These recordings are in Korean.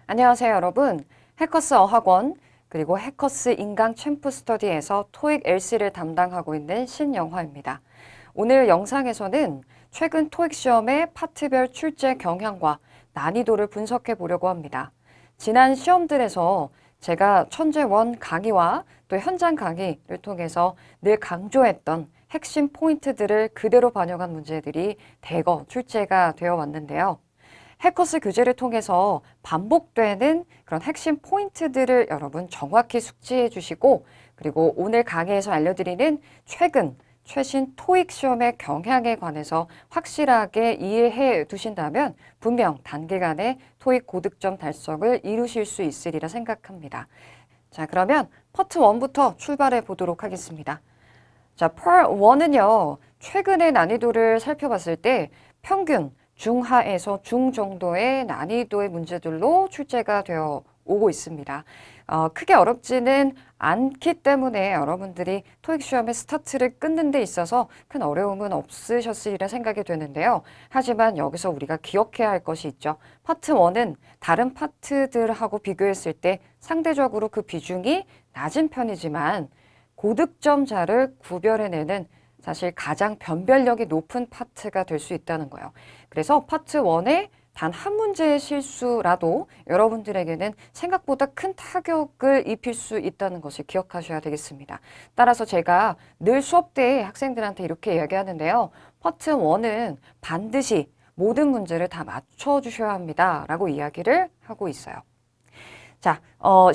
안녕하세요, 여러분. 해커스 어학원 그리고 해커스 인강 챔프 스터디에서 토익 LC를 담당하고 있는 신영화입니다. 오늘 영상에서는 최근 토익 시험의 파트별 출제 경향과 난이도를 분석해 보려고 합니다. 지난 시험들에서 제가 천재원 강의와 또 현장 강의를 통해서 늘 강조했던 핵심 포인트들을 그대로 반영한 문제들이 대거 출제가 되어 왔는데요. 해커스 교재를 통해서 반복되는 그런 핵심 포인트들을 여러분 정확히 숙지해 주시고, 그리고 오늘 강의에서 알려드리는 최신 토익 시험의 경향에 관해서 확실하게 이해해 두신다면 분명 단기간에 토익 고득점 달성을 이루실 수 있으리라 생각합니다. 자, 그러면 파트 1부터 출발해 보도록 하겠습니다. 자, 파트 1은요, 최근의 난이도를 살펴봤을 때 평균 중하에서 중 정도의 난이도의 문제들로 출제가 되어 오고 있습니다. 크게 어렵지는 않기 때문에 여러분들이 토익 시험의 스타트를 끊는 데 있어서 큰 어려움은 없으셨으리라 생각이 되는데요. 하지만 여기서 우리가 기억해야 할 것이 있죠. 파트 1은 다른 파트들하고 비교했을 때 상대적으로 그 비중이 낮은 편이지만 고득점자를 구별해내는 사실 가장 변별력이 높은 파트가 될 수 있다는 거예요. 그래서 파트 1의 단 한 문제의 실수라도 여러분들에게는 생각보다 큰 타격을 입힐 수 있다는 것을 기억하셔야 되겠습니다. 따라서 제가 늘 수업 때 학생들한테 이렇게 이야기하는데요. 파트 1은 반드시 모든 문제를 다 맞춰주셔야 합니다. 라고 이야기를 하고 있어요. 자,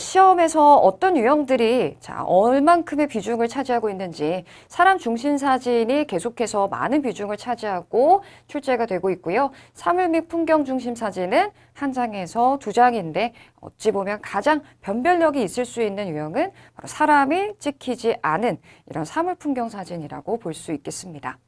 시험에서 어떤 유형들이 얼만큼의 비중을 차지하고 있는지 사람 중심 사진이 계속해서 많은 비중을 차지하고 출제가 되고 있고요. 사물 및 풍경 중심 사진은 한 장에서 두 장인데 어찌 보면 가장 변별력이 있을 수 있는 유형은 바로 사람이 찍히지 않은 이런 사물 풍경 사진이라고 볼 수 있겠습니다.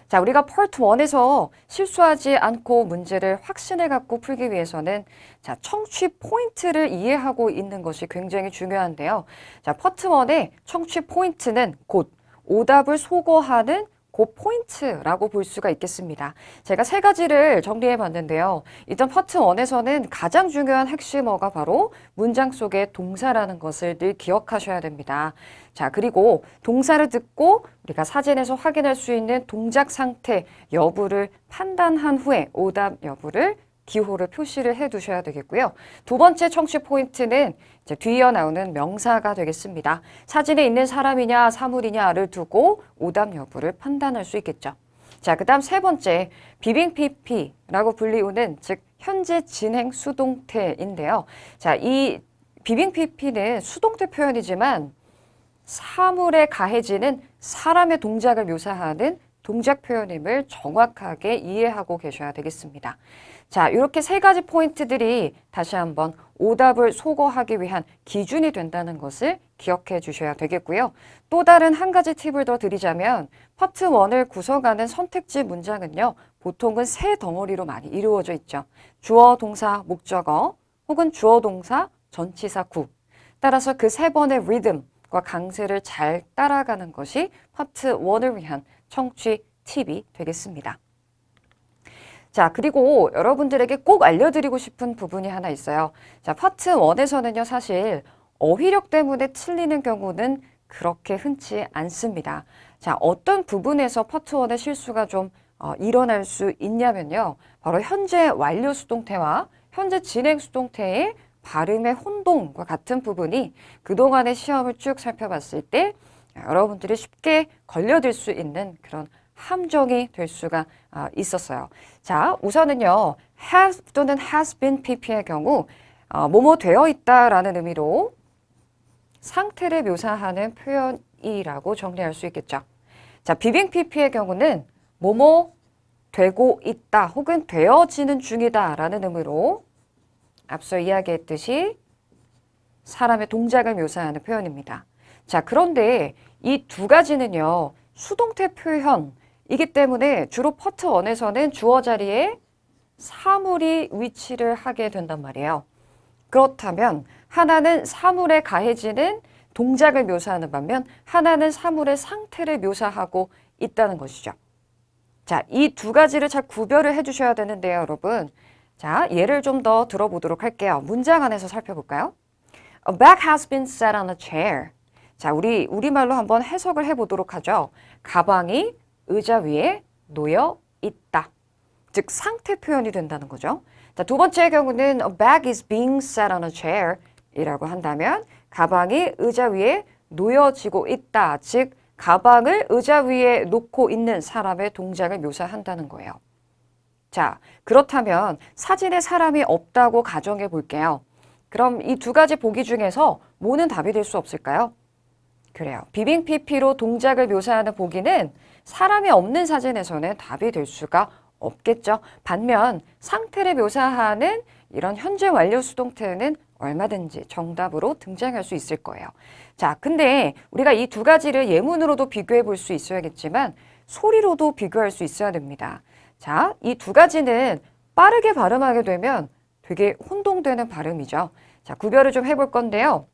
자, 우리가 파트 1에서 실수하지 않고 문제를 확신을 갖고 풀기 위해서는 자, 청취 포인트를 이해하고 있는 것이 굉장히 중요한데요. 자, 파트 1의 청취 포인트는 곧 오답을 소거하는 그 포인트라고 볼 수가 있겠습니다. 제가 세 가지를 정리해 봤는데요. 일단 파트 1에서는 가장 중요한 핵심어가 바로 문장 속의 동사라는 것을 늘 기억하셔야 됩니다. 자, 그리고 동사를 듣고 우리가 사진에서 확인할 수 있는 동작 상태 여부를 판단한 후에 오답 여부를 기호를 표시를 해 두셔야 되겠고요. 두 번째 청취 포인트는 이제 뒤이어 나오는 명사가 되겠습니다. 사진에 있는 사람이냐 사물이냐를 두고 오답 여부를 판단할 수 있겠죠. 자, 그다음 세 번째 비빙 PP라고 불리우는 즉 현재 진행 수동태인데요. 자, 이 비빙 PP는 수동태 표현이지만 사물에 가해지는 사람의 동작을 묘사하는 동작 표현임을 정확하게 이해하고 계셔야 되겠습니다. 자, 이렇게 세 가지 포인트들이 다시 한번 오답을 소거하기 위한 기준이 된다는 것을 기억해 주셔야 되겠고요. 또 다른 한 가지 팁을 더 드리자면 파트 1을 구성하는 선택지 문장은요, 보통은 세 덩어리로 많이 이루어져 있죠. 주어, 동사, 목적어 혹은 주어, 동사, 전치사, 구. 따라서 그 세 번의 리듬과 강세를 잘 따라가는 것이 파트 1을 위한 청취 팁이 되겠습니다. 자, 그리고 여러분들에게 꼭 알려드리고 싶은 부분이 하나 있어요. 자, 파트 1에서는요, 사실 어휘력 때문에 틀리는 경우는 그렇게 흔치 않습니다. 자, 어떤 부분에서 파트 1의 실수가 좀 일어날 수 있냐면요. 바로 현재 완료 수동태와 현재 진행 수동태의 발음의 혼동과 같은 부분이 그동안의 시험을 쭉 살펴봤을 때 여러분들이 쉽게 걸려들 수 있는 그런 함정이 될 수가 있었어요. 자, 우선은요, have 또는 has been pp의 경우 뭐뭐 되어 있다라는 의미로 상태를 묘사하는 표현이라고 정리할 수 있겠죠. 자, 비빙 pp의 경우는 뭐뭐 되고 있다 혹은 되어지는 중이다라는 의미로 앞서 이야기했듯이 사람의 동작을 묘사하는 표현입니다. 자, 그런데 이 두 가지는요, 수동태 표현이기 때문에 주로 파트 1에서는 주어 자리에 사물이 위치를 하게 된단 말이에요. 그렇다면 하나는 사물에 가해지는 동작을 묘사하는 반면 하나는 사물의 상태를 묘사하고 있다는 것이죠. 자, 이 두 가지를 잘 구별을 해주셔야 되는데요, 여러분. 자, 예를 좀 더 들어보도록 할게요. 문장 안에서 살펴볼까요? A bag has been set on a chair. 자, 우리말로 한번 해석을 해보도록 하죠. 가방이 의자 위에 놓여 있다. 즉, 상태 표현이 된다는 거죠. 자, 두 번째의 경우는 a bag is being set on a chair 이라고 한다면 가방이 의자 위에 놓여지고 있다. 즉, 가방을 의자 위에 놓고 있는 사람의 동작을 묘사한다는 거예요. 자, 그렇다면 사진에 사람이 없다고 가정해 볼게요. 그럼 이 두 가지 보기 중에서 뭐는 답이 될 수 없을까요? 그래요. 비빙 PP로 동작을 묘사하는 보기는 사람이 없는 사진에서는 답이 될 수가 없겠죠. 반면 상태를 묘사하는 이런 현재 완료 수동태는 얼마든지 정답으로 등장할 수 있을 거예요. 자, 근데 우리가 이 두 가지를 예문으로도 비교해 볼 수 있어야겠지만 소리로도 비교할 수 있어야 됩니다. 자, 이 두 가지는 빠르게 발음하게 되면 되게 혼동되는 발음이죠. 자, 구별을 좀 해볼 건데요.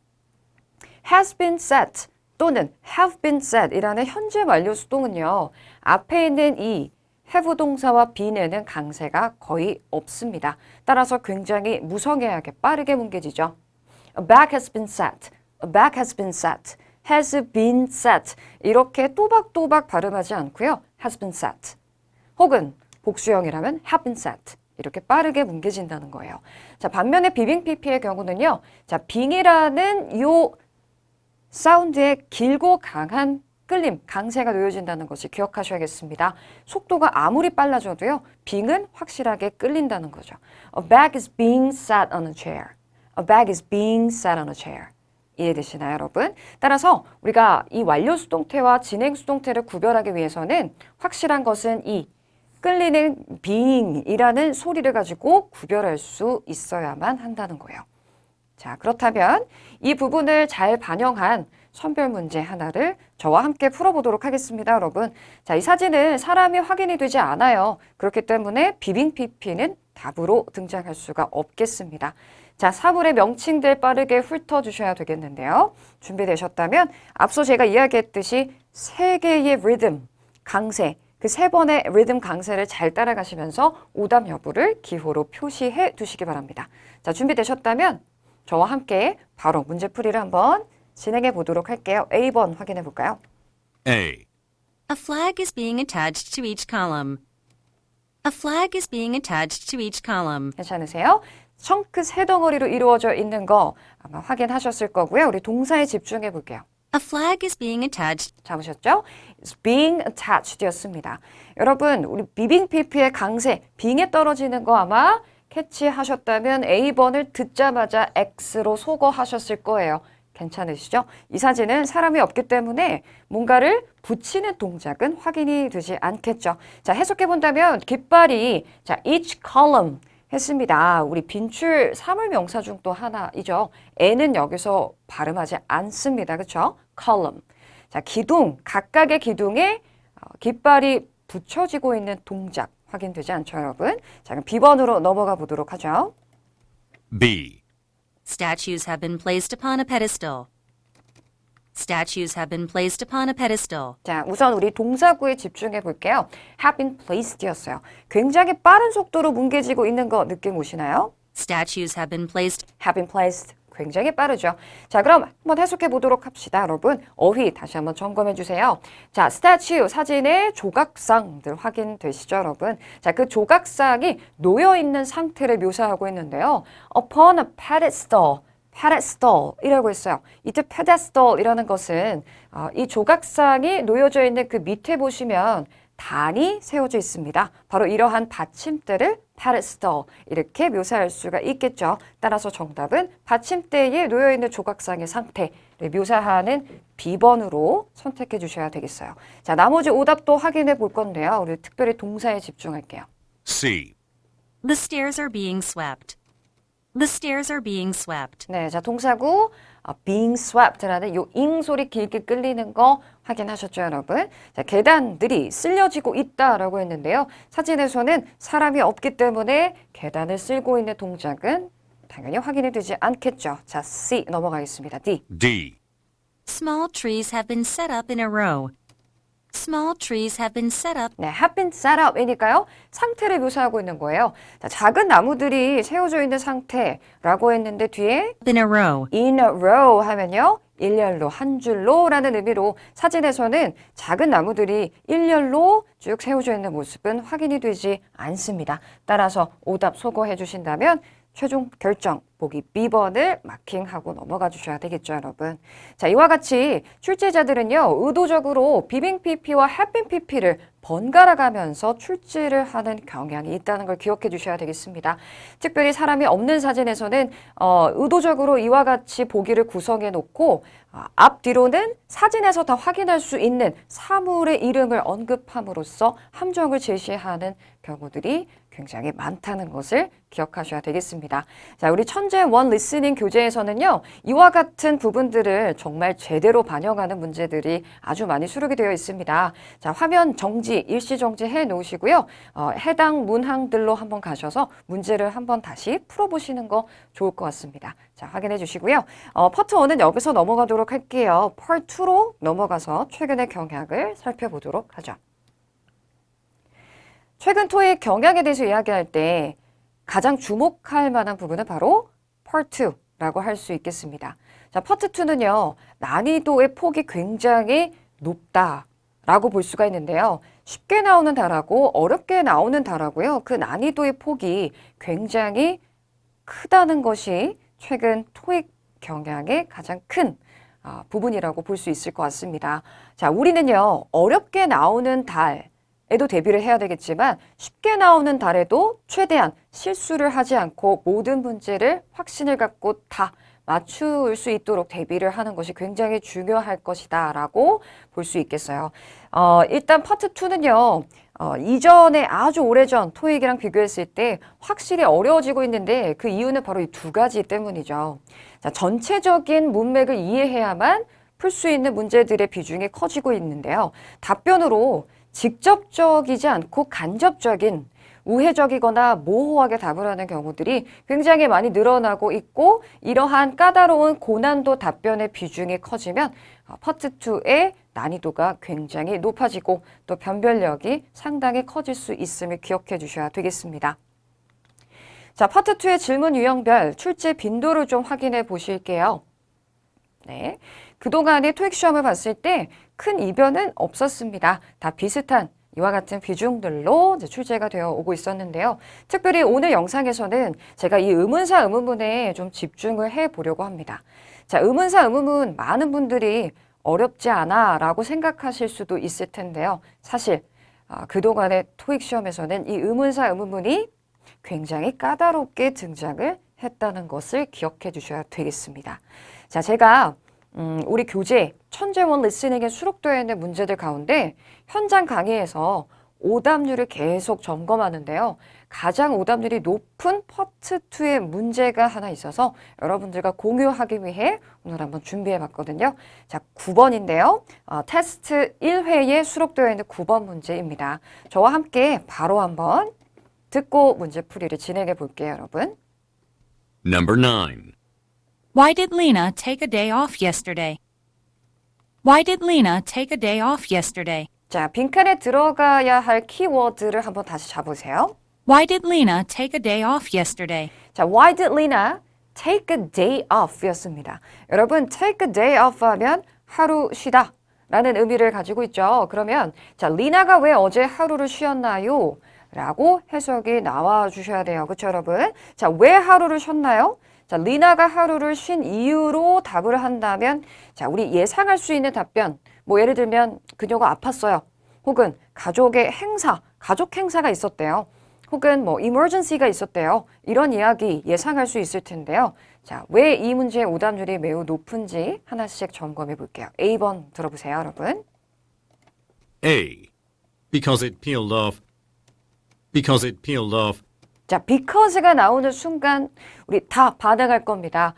has been set 또는 have been set 이라는 현재 완료 수동은요. 앞에 있는 이 have 동사와 be는은 강세가 거의 없습니다. 따라서 굉장히 무성의하게 빠르게 뭉개지죠. A bag has been set. A bag has been set. has been set. 이렇게 또박또박 발음하지 않고요. has been set. 혹은 복수형이라면 have been set. 이렇게 빠르게 뭉개진다는 거예요. 자, 반면에 비빙 PP의 경우는요. 자, 빙이라는 요 사운드에 길고 강한 끌림, 강세가 놓여진다는 것을 기억하셔야겠습니다. 속도가 아무리 빨라져도요. 빙은 확실하게 끌린다는 거죠. A bag is being sat on a chair. A bag is being sat on a chair. 이해되시나요, 여러분? 따라서 우리가 이 완료 수동태와 진행 수동태를 구별하기 위해서는 확실한 것은 이 끌리는 being이라는 소리를 가지고 구별할 수 있어야만 한다는 거예요. 자, 그렇다면 이 부분을 잘 반영한 선별 문제 하나를 저와 함께 풀어보도록 하겠습니다, 여러분. 자, 이 사진은 사람이 확인이 되지 않아요. 그렇기 때문에 비빙 PP는 답으로 등장할 수가 없겠습니다. 자, 사물의 명칭들 빠르게 훑어주셔야 되겠는데요. 준비되셨다면 앞서 제가 이야기했듯이 세 개의 리듬, 강세, 그 세 번의 리듬 강세를 잘 따라가시면서 오답 여부를 기호로 표시해 두시기 바랍니다. 자, 준비되셨다면 저와 함께 바로 문제풀이를 한번 진행해 보도록 할게요. A번 확인해 볼까요? A. A flag is being attached to each column. A flag is being attached to each column. 괜찮으세요? 청크 세 덩어리로 이루어져 있는 거 아마 확인하셨을 거고요. 우리 동사에 집중해 볼게요. A flag is being attached. 잡으셨죠? It's being attached 였습니다. 여러분, 우리 비빙 PP의 강세, 빙에 떨어지는 거 아마 캐치하셨다면 A번을 듣자마자 X로 소거하셨을 거예요. 괜찮으시죠? 이 사진은 사람이 없기 때문에 뭔가를 붙이는 동작은 확인이 되지 않겠죠. 자, 해석해 본다면 깃발이 자, each column 했습니다. 우리 빈출 사물 명사 중 또 하나이죠. N은 여기서 발음하지 않습니다. 그렇죠? column. 자, 기둥, 각각의 기둥에 깃발이 붙여지고 있는 동작 확인되지 않죠, 여러분? 자, 그럼 B번으로 넘어가 보도록 하죠. B. Statues have been placed upon a pedestal. Statues have been placed upon a pedestal. 자, 우선 우리 동사구에 집중해 볼게요. have been placed였어요. 굉장히 빠른 속도로 뭉개지고 있는 거 느낌 오시나요? Statues have been placed. have been placed. 굉장히 빠르죠. 자, 그럼 한번 해석해 보도록 합시다, 여러분. 어휘 다시 한번 점검해 주세요. 자, 스태츄 사진의 조각상들 확인되시죠, 여러분? 자, 그 조각상이 놓여 있는 상태를 묘사하고 있는데요. upon a pedestal. pedestal이라고 했어요. 이때 pedestal이라는 것은 이 조각상이 놓여져 있는 그 밑에 보시면 단이 세워져 있습니다. 바로 이러한 받침대를 pedestal 이렇게 묘사할 수가 있겠죠. 따라서 정답은 받침대에 놓여있는 조각상의 상태를 묘사하는 B번으로 선택해 주셔야 되겠어요. 자, 나머지 오답도 확인해 볼 건데요. 우리 특별히 동사에 집중할게요. C. The stairs are being swept. The stairs are being swept. 네, 자, 동사구 being swept.라는 요 ing 소리 길게 끌리는 거 확인하셨죠, 여러분? 자, 계단들이 쓸려지고 있다라고 했는데요. 사진에서는 사람이 없기 때문에 계단을 쓸고 있는 동작은 당연히 확인이 되지 않겠죠. 자, C 넘어가겠습니다. D. D. Small trees have been set up in a row. Small trees have been set up 네, have been set up이니까요. 상태를 묘사하고 있는 거예요. 자, 작은 나무들이 세워져 있는 상태라고 했는데 뒤에 in a row. in a row 하면요. 일렬로, 한 줄로 라는 의미로 사진에서는 작은 나무들이 일렬로 쭉 세워져 있는 모습은 확인이 되지 않습니다. 따라서 오답 소거해 주신다면 최종 결정 보기 B번을 마킹하고 넘어가 주셔야 되겠죠, 여러분. 자, 이와 같이 출제자들은요, 의도적으로 비빙 PP와 해핑 PP를 번갈아 가면서 출제를 하는 경향이 있다는 걸 기억해 주셔야 되겠습니다. 특별히 사람이 없는 사진에서는 의도적으로 이와 같이 보기를 구성해 놓고 앞뒤로는 사진에서 다 확인할 수 있는 사물의 이름을 언급함으로써 함정을 제시하는 경우들이 굉장히 많다는 것을 기억하셔야 되겠습니다. 자, 우리 천재 원 리스닝 교재에서는요, 이와 같은 부분들을 정말 제대로 반영하는 문제들이 아주 많이 수록이 되어 있습니다. 자, 화면 정지, 일시 정지해 놓으시고요. 해당 문항들로 한번 가셔서 문제를 한번 다시 풀어보시는 거 좋을 것 같습니다. 자, 확인해 주시고요. 파트 1은 여기서 넘어가도록 할게요. 파트 2로 넘어가서 최근의 경향을 살펴보도록 하죠. 최근 토익 경향에 대해서 이야기할 때 가장 주목할 만한 부분은 바로 Part 2라고 할 수 있겠습니다. 자, Part 2는요, 난이도의 폭이 굉장히 높다라고 볼 수가 있는데요. 쉽게 나오는 답하고 어렵게 나오는 답하고요. 그 난이도의 폭이 굉장히 크다는 것이 최근 토익 경향의 가장 큰 부분이라고 볼 수 있을 것 같습니다. 자, 우리는요, 어렵게 나오는 달에도 대비를 해야 되겠지만 쉽게 나오는 달에도 최대한 실수를 하지 않고 모든 문제를 확신을 갖고 다 맞출 수 있도록 대비를 하는 것이 굉장히 중요할 것이다 라고 볼 수 있겠어요. 일단 파트 2는요. 이전에 아주 오래전 토익이랑 비교했을 때 확실히 어려워지고 있는데 그 이유는 바로 이 두 가지 때문이죠. 자, 전체적인 문맥을 이해해야만 풀 수 있는 문제들의 비중이 커지고 있는데요. 답변으로 직접적이지 않고 간접적인 우회적이거나 모호하게 답을 하는 경우들이 굉장히 많이 늘어나고 있고 이러한 까다로운 고난도 답변의 비중이 커지면 파트 2의 난이도가 굉장히 높아지고 또 변별력이 상당히 커질 수 있음을 기억해 주셔야 되겠습니다. 자, 파트 2의 질문 유형별 출제 빈도를 좀 확인해 보실게요. 네, 그동안의 토익 시험을 봤을 때 큰 이변은 없었습니다. 다 비슷한 이와 같은 비중들로 이제 출제가 되어 오고 있었는데요. 특별히 오늘 영상에서는 제가 이 의문사 의문문에 좀 집중을 해 보려고 합니다. 자, 의문사 의문문 많은 분들이 어렵지 않아 라고 생각하실 수도 있을 텐데요. 사실 그동안의 토익 시험에서는 이 의문사 의문문이 굉장히 까다롭게 등장을 했다는 것을 기억해 주셔야 되겠습니다. 자, 제가 우리 교재 천재원 리스닝에 수록되어 있는 문제들 가운데 현장 강의에서 오답률을 계속 점검하는데요. 가장 오답률이 높은 파트 2의 문제가 하나 있어서 여러분들과 공유하기 위해 오늘 한번 준비해 봤거든요. 자, 9번인데요. 테스트 1회에 수록되어 있는 9번 문제입니다. 저와 함께 바로 한번 듣고 문제풀이를 진행해 볼게요, 여러분. Number 9. Why did Lena take a day off yesterday? Why did Lena take a day off yesterday? 자, 빈칸에 들어가야 할 키워드를 한번 다시 잡으세요. Why did Lena take a day off yesterday? 자, why did Lena take a day off 였습니다. 여러분, take a day off 하면 하루 쉬다 라는 의미를 가지고 있죠. 그러면 자, 리나가 왜 어제 하루를 쉬었나요? 라고 해석이 나와 주셔야 돼요. 그렇죠, 여러분? 자, 왜 하루를 쉬었나요? 자, 리나가 하루를 쉰 이유로 답을 한다면 자, 우리 예상할 수 있는 답변. 뭐 예를 들면 그녀가 아팠어요. 혹은 가족의 행사, 가족 행사가 있었대요. 혹은 뭐 emergency가 있었대요. 이런 이야기 예상할 수 있을 텐데요. 자, 왜 이 문제의 오답률이 매우 높은지 하나씩 점검해 볼게요. A번 들어보세요, 여러분. A. Because it peeled off. Because it peeled off. 자, because가 나오는 순간 우리 다 반응할 겁니다.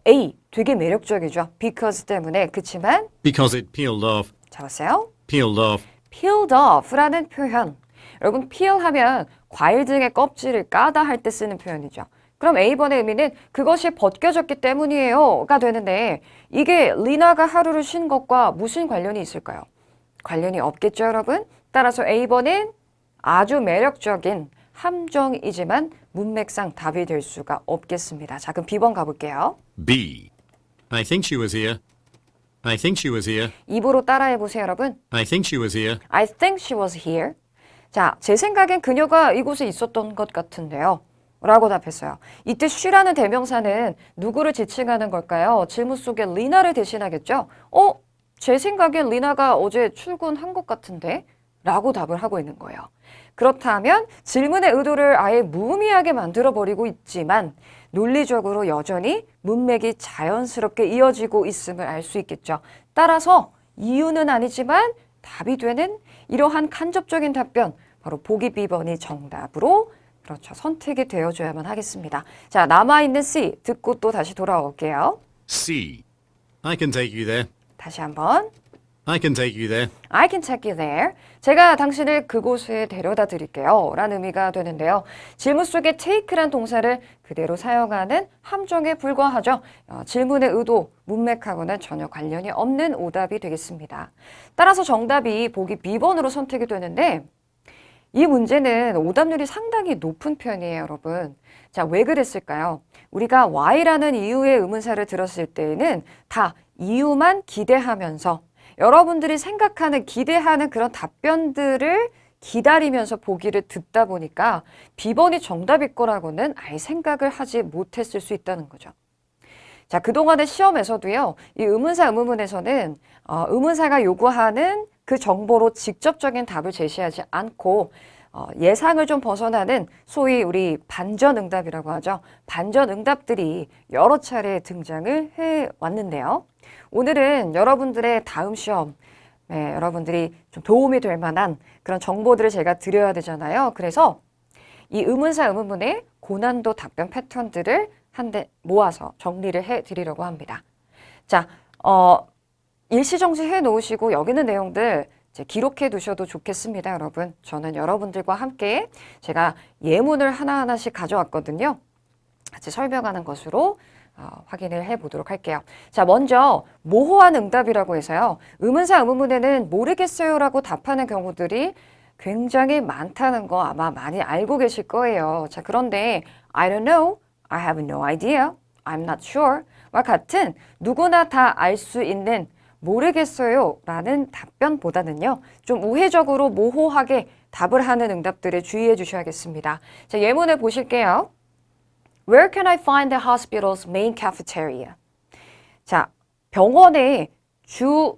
A 되게 매력적이죠. because 때문에. 그치만 Because it peeled off. 잡았어요? Peeled off. peeled off라는 표현. 여러분, peel 하면 과일 등의 껍질을 까다 할 때 쓰는 표현이죠. 그럼 A번의 의미는 그것이 벗겨졌기 때문이에요가 되는데 이게 리나가 하루를 쉰 것과 무슨 관련이 있을까요? 관련이 없겠죠, 여러분? 따라서 A번은 아주 매력적인 함정이지만 문맥상 답이 될 수가 없겠습니다. 자, 그럼 B번 가볼게요. B. I think she was here. I think she was here. 입으로 따라해보세요, 여러분. I think she was here. I think she was here. 자, 제 생각엔 그녀가 이곳에 있었던 것 같은데요. 라고 답했어요. 이때 she라는 대명사는 누구를 지칭하는 걸까요? 질문 속에 리나를 대신하겠죠? 제 생각엔 리나가 어제 출근한 것 같은데? 라고 답을 하고 있는 거예요. 그렇다면 질문의 의도를 아예 무의미하게 만들어버리고 있지만 논리적으로 여전히 문맥이 자연스럽게 이어지고 있음을 알 수 있겠죠. 따라서 이유는 아니지만 답이 되는 이러한 간접적인 답변, 바로 보기 B번이 정답으로 그렇죠. 선택이 되어줘야만 하겠습니다. 자, 남아있는 C 듣고 또 다시 돌아올게요. C. I can take you there. 다시 한번. I can take you there. I can take you there. 제가 당신을 그곳에 데려다 드릴게요. 라는 의미가 되는데요. 질문 속에 take란 동사를 그대로 사용하는 함정에 불과하죠. 질문의 의도, 문맥하고는 전혀 관련이 없는 오답이 되겠습니다. 따라서 정답이 보기 B번으로 선택이 되는데 이 문제는 오답률이 상당히 높은 편이에요, 여러분. 자, 왜 그랬을까요? 우리가 why라는 이유의 의문사를 들었을 때에는 다 이유만 기대하면서 여러분들이 생각하는, 기대하는 그런 답변들을 기다리면서 보기를 듣다 보니까 B번이 정답일 거라고는 아예 생각을 하지 못했을 수 있다는 거죠. 자, 그동안의 시험에서도요, 이 의문사 의문문에서는 의문사가 요구하는 그 정보로 직접적인 답을 제시하지 않고 예상을 좀 벗어나는 소위 우리 반전응답이라고 하죠. 반전응답들이 여러 차례 등장을 해왔는데요. 오늘은 여러분들의 다음 시험, 여러분들이 좀 도움이 될 만한 그런 정보들을 제가 드려야 되잖아요. 그래서 이 의문사 의문문의 고난도 답변 패턴들을 한데 모아서 정리를 해드리려고 합니다. 자, 일시정지 해놓으시고 여기 있는 내용들 이제 기록해 두셔도 좋겠습니다, 여러분. 저는 여러분들과 함께 제가 예문을 하나하나씩 가져왔거든요. 같이 설명하는 것으로 확인을 해보도록 할게요. 자, 먼저 모호한 응답이라고 해서요. 의문사 의문문에는 모르겠어요라고 답하는 경우들이 굉장히 많다는 거 아마 많이 알고 계실 거예요. 자, 그런데 I don't know, I have no idea, I'm not sure 와 같은 누구나 다 알 수 있는 모르겠어요 라는 답변보다는요. 좀 우회적으로 모호하게 답을 하는 응답들에 주의해 주셔야겠습니다. 자, 예문을 보실게요. Where can I find the hospital's main cafeteria? 자, 병원의 주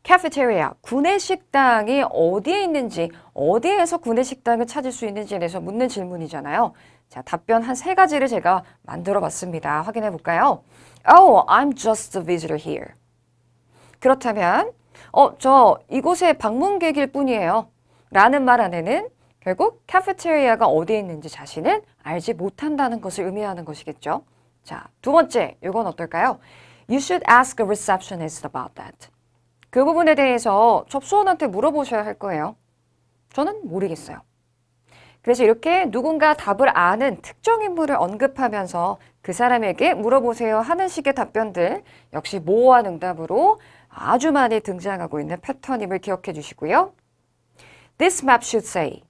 cafeteria, 구내식당이 어디에 있는지, 어디에서 구내식당을 찾을 수 있는지에 대해서 묻는 질문이잖아요. 자, 답변 한 3가지를 제가 만들어 봤습니다. 확인해 볼까요? Oh, I'm just a visitor here. 그렇다면, 저 이곳에 방문객일 뿐이에요. 라는 말 안에는 결국 카페테리아가 어디에 있는지 자신은 알지 못한다는 것을 의미하는 것이겠죠. 자, 두 번째, 이건 어떨까요? You should ask a receptionist about that. 그 부분에 대해서 접수원한테 물어보셔야 할 거예요. 저는 모르겠어요. 그래서 이렇게 누군가 답을 아는 특정 인물을 언급하면서 그 사람에게 물어보세요 하는 식의 답변들 역시 모호한 응답으로 아주 많이 등장하고 있는 패턴임을 기억해 주시고요. This map should say.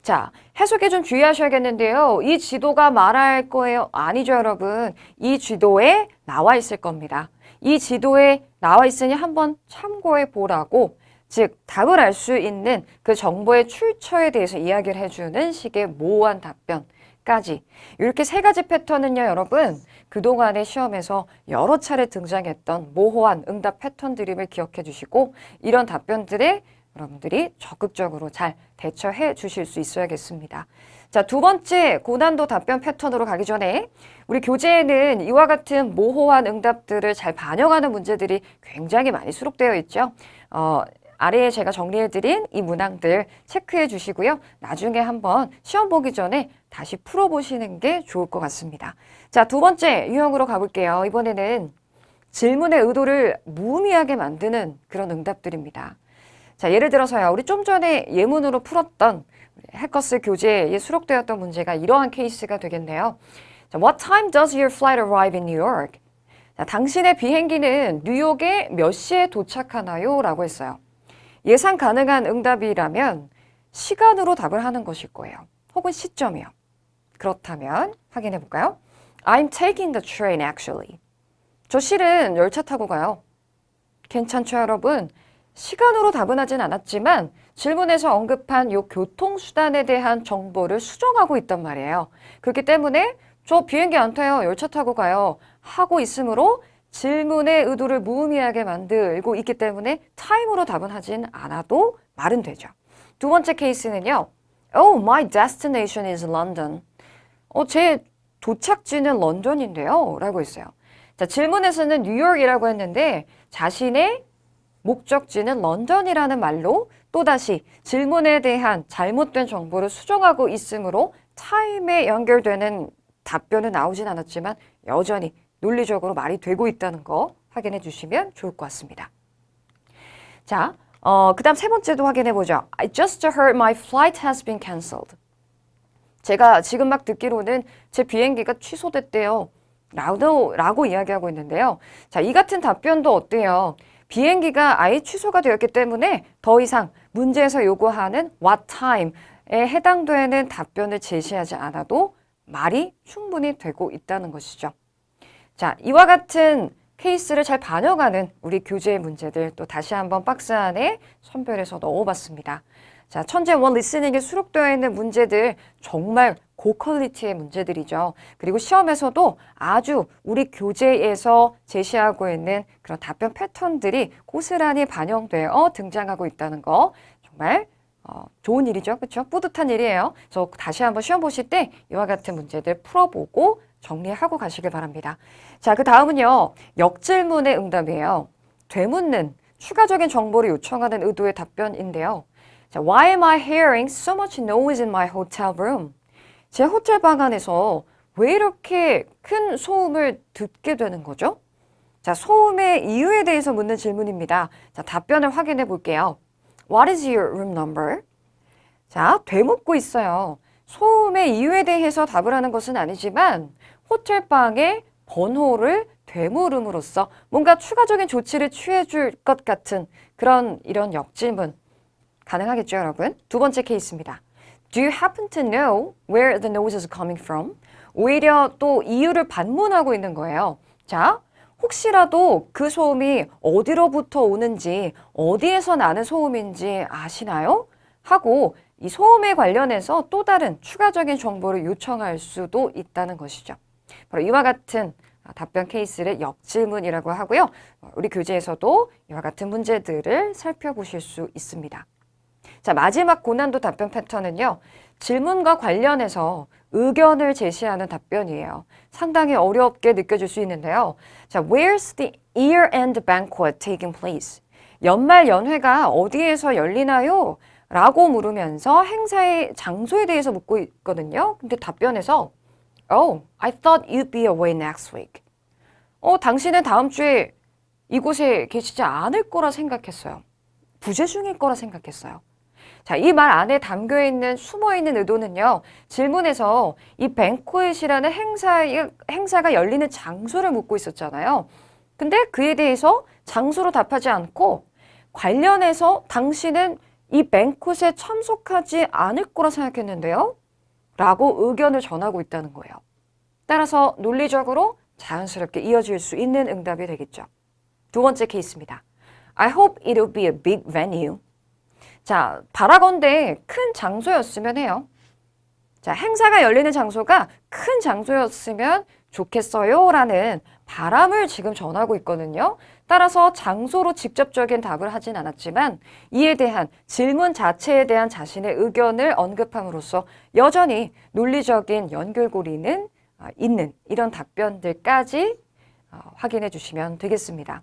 자, 해석에 좀 주의하셔야겠는데요. 이 지도가 말할 거예요? 아니죠, 여러분. 이 지도에 나와 있을 겁니다. 이 지도에 나와 있으니 한번 참고해 보라고, 즉 답을 알 수 있는 그 정보의 출처에 대해서 이야기를 해주는 식의 모호한 답변까지 이렇게 3가지 패턴은요, 여러분 그동안의 시험에서 여러 차례 등장했던 모호한 응답 패턴들임을 기억해 주시고 이런 답변들에 여러분들이 적극적으로 잘 대처해 주실 수 있어야겠습니다. 자, 두 번째 고난도 답변 패턴으로 가기 전에 우리 교재에는 이와 같은 모호한 응답들을 잘 반영하는 문제들이 굉장히 많이 수록되어 있죠. 아래에 제가 정리해드린 이 문항들 체크해 주시고요. 나중에 한번 시험 보기 전에 다시 풀어보시는 게 좋을 것 같습니다. 자, 두 번째 유형으로 가볼게요. 이번에는 질문의 의도를 무의미하게 만드는 그런 응답들입니다. 자, 예를 들어서요. 우리 좀 전에 예문으로 풀었던 해커스 교재에 수록되었던 문제가 이러한 케이스가 되겠네요. 자, What time does your flight arrive in New York? 자, 당신의 비행기는 뉴욕에 몇 시에 도착하나요? 라고 했어요. 예상 가능한 응답이라면 시간으로 답을 하는 것일 거예요. 혹은 시점이요. 그렇다면 확인해 볼까요? I'm taking the train actually. 저 실은 열차 타고 가요. 괜찮죠, 여러분? 시간으로 답은 하진 않았지만 질문에서 언급한 이 교통수단에 대한 정보를 수정하고 있단 말이에요. 그렇기 때문에 저 비행기 안 타요. 열차 타고 가요. 하고 있으므로 질문의 의도를 무의미하게 만들고 있기 때문에 time으로 답은 하진 않아도 말은 되죠. 두 번째 케이스는요. Oh, my destination is London. 제 도착지는 런던인데요. 라고 있어요. 자, 질문에서는 뉴욕이라고 했는데 자신의 목적지는 런던이라는 말로 또다시 질문에 대한 잘못된 정보를 수정하고 있으므로 타임에 연결되는 답변은 나오진 않았지만 여전히 논리적으로 말이 되고 있다는 거 확인해 주시면 좋을 것 같습니다. 자, 그 다음 세 번째도 확인해 보죠. I just heard my flight has been cancelled. 제가 지금 막 듣기로는 제 비행기가 취소됐대요. 라고 이야기하고 있는데요. 자, 이 같은 답변도 어때요? 비행기가 아예 취소가 되었기 때문에 더 이상 문제에서 요구하는 what time에 해당되는 답변을 제시하지 않아도 말이 충분히 되고 있다는 것이죠. 자, 이와 같은 케이스를 잘 반영하는 우리 교재의 문제들 또 다시 한번 박스 안에 선별해서 넣어봤습니다. 자, 천재 원 리스닝에 수록되어 있는 문제들 정말 고퀄리티의 문제들이죠. 그리고 시험에서도 아주 우리 교재에서 제시하고 있는 그런 답변 패턴들이 고스란히 반영되어 등장하고 있다는 거 정말 좋은 일이죠. 그렇죠? 뿌듯한 일이에요. 그래서 다시 한번 시험 보실 때 이와 같은 문제들 풀어보고 정리하고 가시길 바랍니다. 자, 그 다음은요. 역질문의 응답이에요. 되묻는 추가적인 정보를 요청하는 의도의 답변인데요. 자, Why am I hearing so much noise in my hotel room? 제 호텔 방 안에서 왜 이렇게 큰 소음을 듣게 되는 거죠? 자, 소음의 이유에 대해서 묻는 질문입니다. 자, 답변을 확인해 볼게요. What is your room number? 자, 되묻고 있어요. 소음의 이유에 대해서 답을 하는 것은 아니지만 호텔 방의 번호를 되물음으로써 뭔가 추가적인 조치를 취해 줄 것 같은 이런 역질문 가능하겠죠, 여러분? 두 번째 케이스입니다. Do you happen to know where the noise is coming from? 오히려 또 이유를 반문하고 있는 거예요. 자, 혹시라도 그 소음이 어디로부터 오는지, 어디에서 나는 소음인지 아시나요? 하고 이 소음에 관련해서 또 다른 추가적인 정보를 요청할 수도 있다는 것이죠. 바로 이와 같은 답변 케이스를 역질문이라고 하고요. 우리 교재에서도 이와 같은 문제들을 살펴보실 수 있습니다. 자, 마지막 고난도 답변 패턴은요. 질문과 관련해서 의견을 제시하는 답변이에요. 상당히 어렵게 느껴질 수 있는데요. 자, Where's the year-end banquet taking place? 연말 연회가 어디에서 열리나요? 라고 물으면서 행사의 장소에 대해서 묻고 있거든요. 근데 답변에서 Oh, I thought you'd be away next week. 당신은 다음 주에 이곳에 계시지 않을 거라 생각했어요. 부재 중일 거라 생각했어요. 자, 이 말 안에 담겨있는 숨어있는 의도는요. 질문에서 이 뱅코엣이라는 행사가 열리는 장소를 묻고 있었잖아요. 근데 그에 대해서 장소로 답하지 않고 관련해서 당신은 이 뱅코에 참석하지 않을 거라 생각했는데요. 라고 의견을 전하고 있다는 거예요. 따라서 논리적으로 자연스럽게 이어질 수 있는 응답이 되겠죠. 두 번째 케이스입니다. I hope it'll be a big venue. 자, 바라건대 큰 장소였으면 해요. 자, 행사가 열리는 장소가 큰 장소였으면 좋겠어요 라는 바람을 지금 전하고 있거든요. 따라서 장소로 직접적인 답을 하진 않았지만 이에 대한 질문 자체에 대한 자신의 의견을 언급함으로써 여전히 논리적인 연결고리는 있는 이런 답변들까지 확인해 주시면 되겠습니다.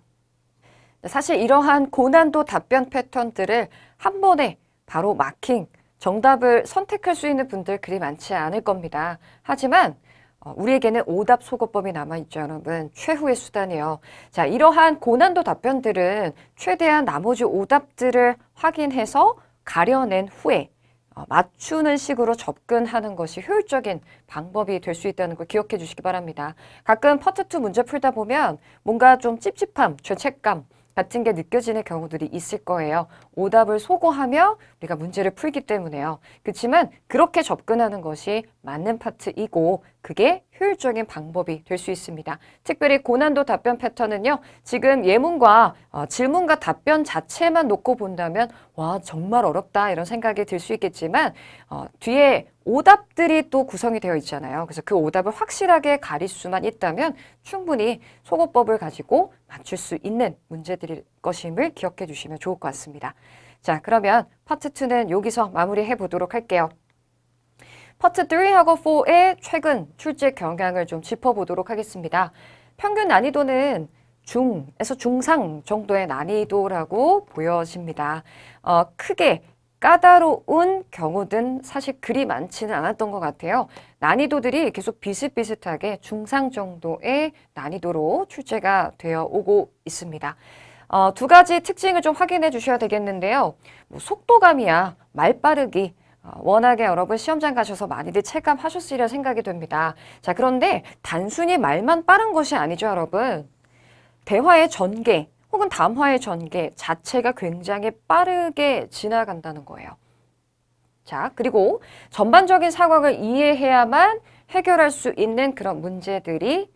사실 이러한 고난도 답변 패턴들을 한 번에 바로 마킹, 정답을 선택할 수 있는 분들 그리 많지 않을 겁니다. 하지만 우리에게는 오답 속어법이 남아있죠, 여러분. 최후의 수단이요. 자, 이러한 고난도 답변들은 최대한 나머지 오답들을 확인해서 가려낸 후에 맞추는 식으로 접근하는 것이 효율적인 방법이 될 수 있다는 걸 기억해 주시기 바랍니다. 가끔 파트 2 문제 풀다 보면 뭔가 좀 찝찝함, 죄책감, 같은 게 느껴지는 경우들이 있을 거예요. 오답을 소거하며 우리가 문제를 풀기 때문에요. 그렇지만 그렇게 접근하는 것이 맞는 파트이고 그게 효율적인 방법이 될 수 있습니다. 특별히 고난도 답변 패턴은요. 지금 예문과 질문과 답변 자체만 놓고 본다면 와 정말 어렵다 이런 생각이 들 수 있겠지만 뒤에 오답들이 또 구성이 되어 있잖아요. 그래서 그 오답을 확실하게 가릴 수만 있다면 충분히 소거법을 가지고 맞출 수 있는 문제들일 것임을 기억해 주시면 좋을 것 같습니다. 자, 그러면 파트 2는 여기서 마무리해 보도록 할게요. 파트 3하고 4의 최근 출제 경향을 좀 짚어보도록 하겠습니다. 평균 난이도는 중에서 중상 정도의 난이도라고 보여집니다. 크게 까다로운 경우든 사실 그리 많지는 않았던 것 같아요. 난이도들이 계속 비슷비슷하게 중상 정도의 난이도로 출제가 되어 오고 있습니다. 두 가지 특징을 좀 확인해 주셔야 되겠는데요. 뭐 속도감이야, 말빠르기, 워낙에 여러분 시험장 가셔서 많이들 체감하셨으리라 생각이 됩니다. 자, 그런데 단순히 말만 빠른 것이 아니죠, 여러분. 대화의 전개 혹은 담화의 전개 자체가 굉장히 빠르게 지나간다는 거예요. 자, 그리고 전반적인 상황을 이해해야만 해결할 수 있는 그런 문제들이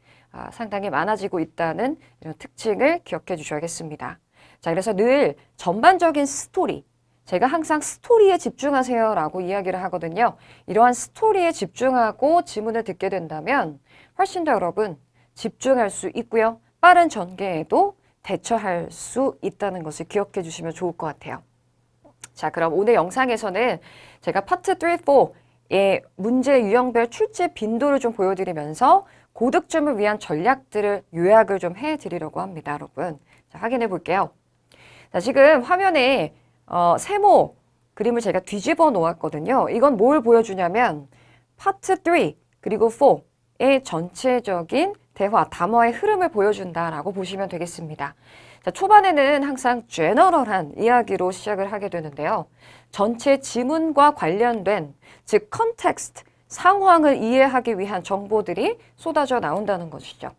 상당히 많아지고 있다는 이런 특징을 기억해 주셔야겠습니다. 자, 그래서 늘 전반적인 스토리, 제가 항상 스토리에 집중하세요라고 이야기를 하거든요. 이러한 스토리에 집중하고 지문을 듣게 된다면 훨씬 더 여러분 집중할 수 있고요. 빠른 전개에도 대처할 수 있다는 것을 기억해 주시면 좋을 것 같아요. 자, 그럼 오늘 영상에서는 제가 파트 3, 4의 문제 유형별 출제 빈도를 좀 보여드리면서 고득점을 위한 전략들을 요약을 좀 해드리려고 합니다, 여러분. 자, 확인해 볼게요. 자, 지금 화면에 세모 그림을 제가 뒤집어 놓았거든요. 이건 뭘 보여주냐면 파트 3 그리고 4의 전체적인 대화, 담화의 흐름을 보여준다라고 보시면 되겠습니다. 자, 초반에는 항상 제너럴한 이야기로 시작을 하게 되는데요. 전체 지문과 관련된 즉 컨텍스트, 상황을 이해하기 위한 정보들이 쏟아져 나온다는 것이죠.